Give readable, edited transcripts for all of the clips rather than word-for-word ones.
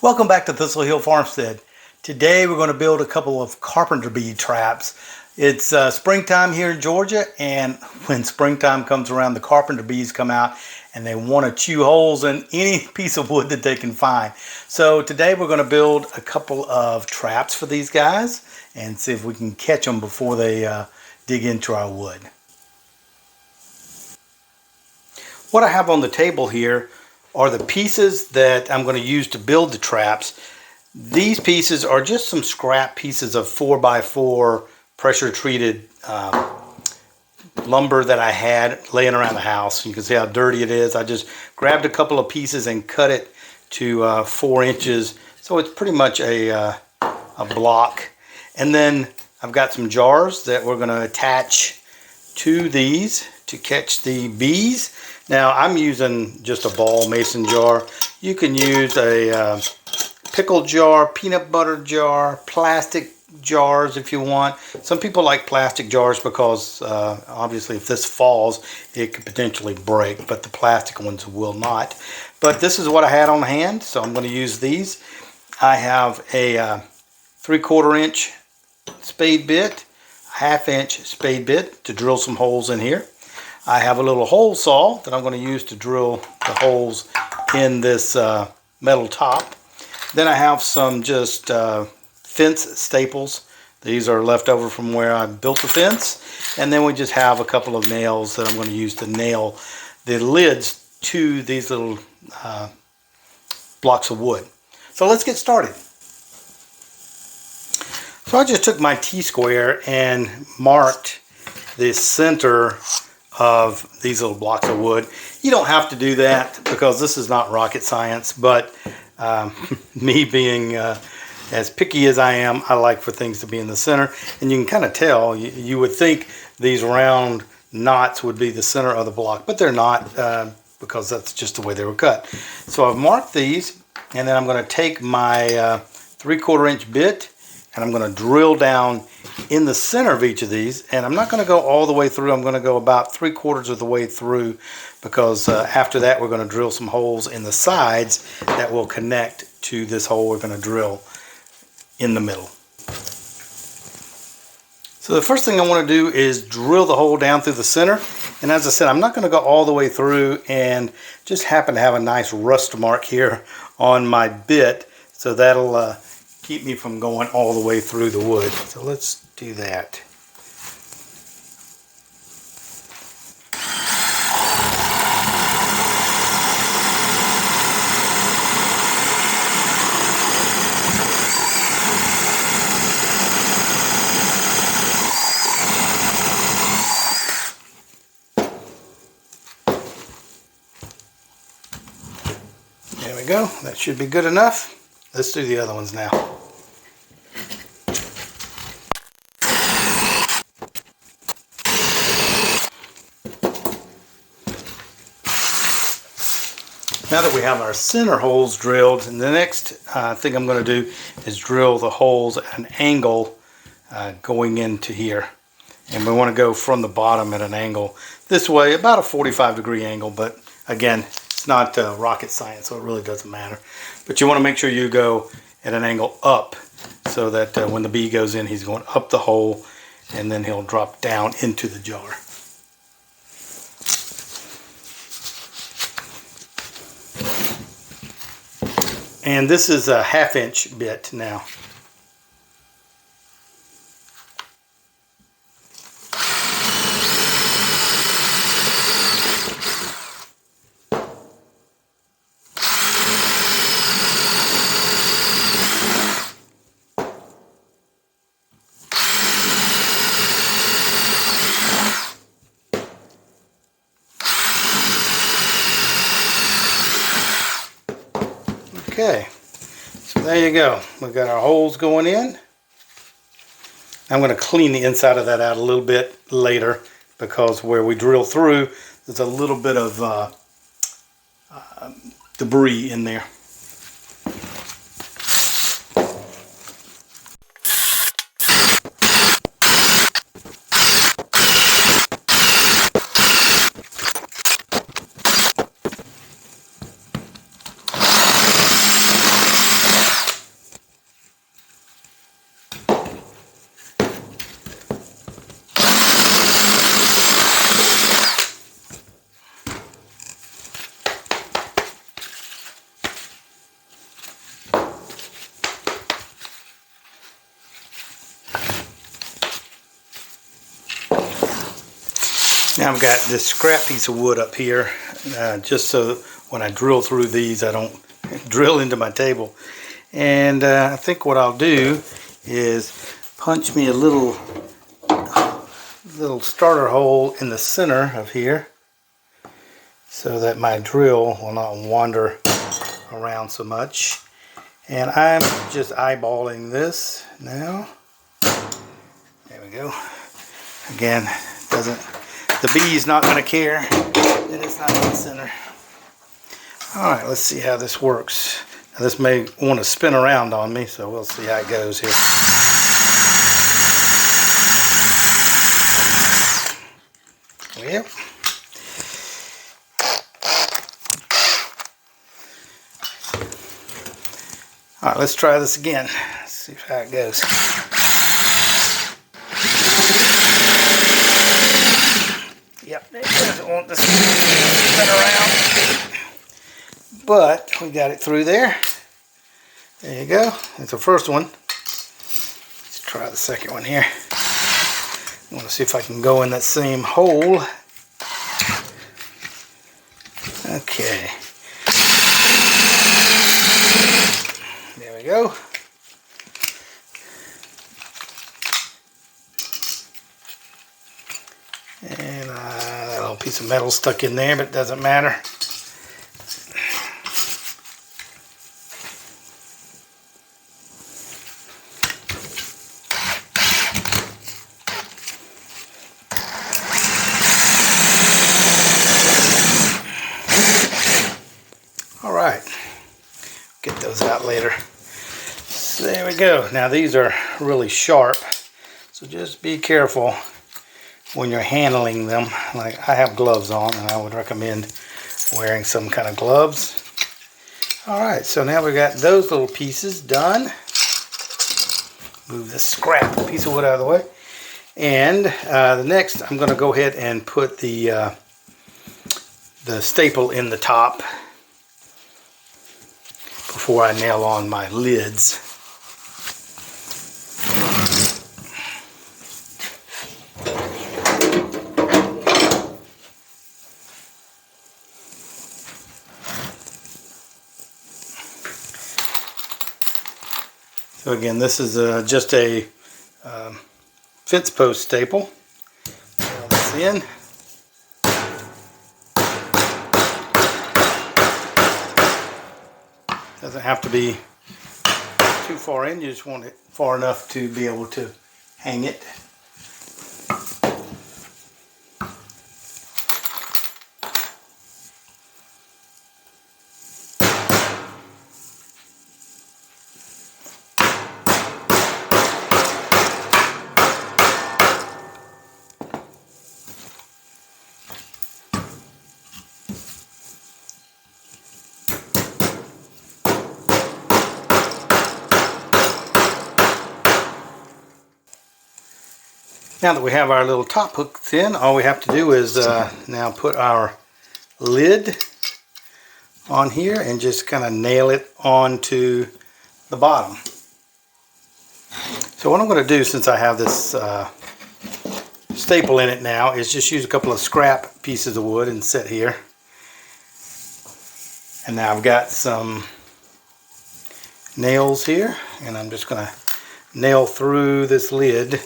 Welcome back to Thistle Hill Farmstead. Today we're going to build a couple of carpenter bee traps. It's springtime here in Georgia, and when springtime comes around, the carpenter bees come out and they want to chew holes in any piece of wood that they can find. So today we're going to build a couple of traps for these guys and see if we can catch them before they dig into our wood. What I have on the table here are the pieces that I'm going to use to build the traps. These pieces are just some scrap pieces of 4x4 pressure treated lumber that I had laying around the house. You can see how dirty it is. I just grabbed a couple of pieces and cut it to 4 inches. So it's pretty much a block. And then I've got some jars that we're going to attach to these to catch the bees. Now I'm using just a ball mason jar. You can use a pickle jar, peanut butter jar, plastic jars if you want. Some people like plastic jars because obviously if this falls it could potentially break, but the plastic ones will not. But this is what I had on hand, so I'm going to use these. I have a 3/4 inch spade bit, a 1/2 inch spade bit to drill some holes in here. I have a little hole saw that I'm going to use to drill the holes in this metal top. Then I have some just fence staples. These are left over from where I built the fence. And then we just have a couple of nails that I'm going to use to nail the lids to these little blocks of wood. So let's get started. So I just took my T-square and marked the center of these little blocks of wood. You don't have to do that because this is not rocket science, but me being as picky as I am, I like for things to be in the center. And you can kind of tell, you would think these round knots would be the center of the block, but they're not because that's just the way they were cut. So I've marked these, and then I'm going to take my 3/4 inch bit and I'm going to drill down in the center of each of these. And I'm not going to go all the way through. I'm going to go about 3/4 of the way through because after that we're going to drill some holes in the sides that will connect to this hole we're going to drill in the middle. So the first thing I want to do is drill the hole down through the center. And as I said, I'm not going to go all the way through, and just happen to have a nice rust mark here on my bit. So that'll keep me from going all the way through the wood. So let's do that. There we go. That should be good enough. Let's do the other ones now. Now that we have our center holes drilled, and the next thing I'm going to do is drill the holes at an angle going into here. And we want to go from the bottom at an angle this way, about a 45-degree angle, but again, it's not rocket science, so it really doesn't matter. But you want to make sure you go at an angle up so that when the bee goes in, he's going up the hole, and then he'll drop down into the jar. And this is a 1/2 inch bit now. Okay, so there you go. We've got our holes going in. I'm going to clean the inside of that out a little bit later because where we drill through, there's a little bit of debris in there. Now I've got this scrap piece of wood up here, just so when I drill through these I don't drill into my table. And I think what I'll do is punch me a little starter hole in the center of here so that my drill will not wander around so much. And I'm just eyeballing this now. There we go. Again, the bee is not going to care that it's not in the center. Alright, let's see how this works. Now, this may want to spin around on me, so we'll see how it goes here. Yep. Alright, let's try this again. Let's see how it goes. Yep, it doesn't want to spin around. But we got it through there. There you go. That's the first one. Let's try the second one here. I want to see if I can go in that same hole. Okay. There we go. And that little piece of metal stuck in there, but it doesn't matter. Alright, get those out later. So there we go. Now these are really sharp, so just be careful when you're handling them. Like, I have gloves on, and I would recommend wearing some kind of gloves. Alright, so now we've got those little pieces done. Move this scrap piece of wood out of the way. And the next, I'm going to go ahead and put the staple in the top before I nail on my lids. So again, this is just a fence post staple. Nail this in. Doesn't have to be too far in, you just want it far enough to be able to hang it. Now that we have our little top hooks in, all we have to do is now put our lid on here and just kind of nail it onto the bottom. So what I'm going to do, since I have this staple in it now, is just use a couple of scrap pieces of wood and set here. And now I've got some nails here, and I'm just going to nail through this lid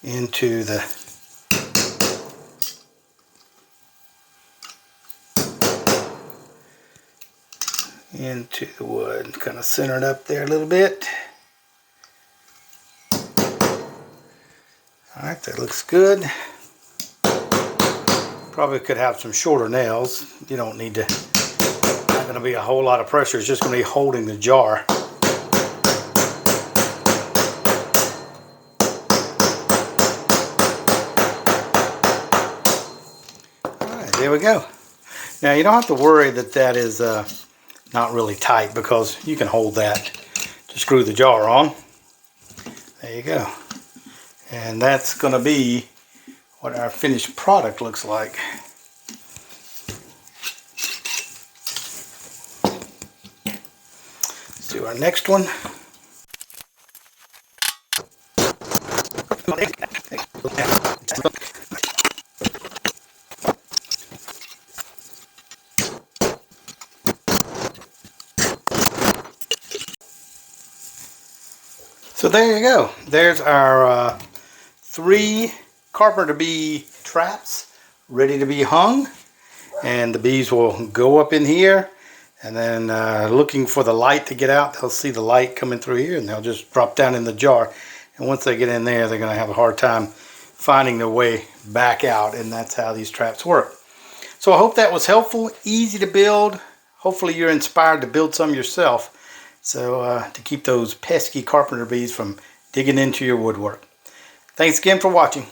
into the wood. Kind of center it up there a little bit. Alright, that looks good. Probably could have some shorter nails. You don't need to, not going to be a whole lot of pressure. It's just going to be holding the jar. There we go. Now you don't have to worry that that is not really tight, because you can hold that to screw the jar on. There you go. And that's going to be what our finished product looks like. Let's do our next one. So there you go. There's our 3 carpenter bee traps ready to be hung. And the bees will go up in here, and then looking for the light to get out. They'll see the light coming through here, and they'll just drop down in the jar. And once they get in there, they're going to have a hard time finding their way back out, and that's how these traps work. So I hope that was helpful, easy to build. Hopefully you're inspired to build some yourself, so to keep those pesky carpenter bees from digging into your woodwork. Thanks again for watching.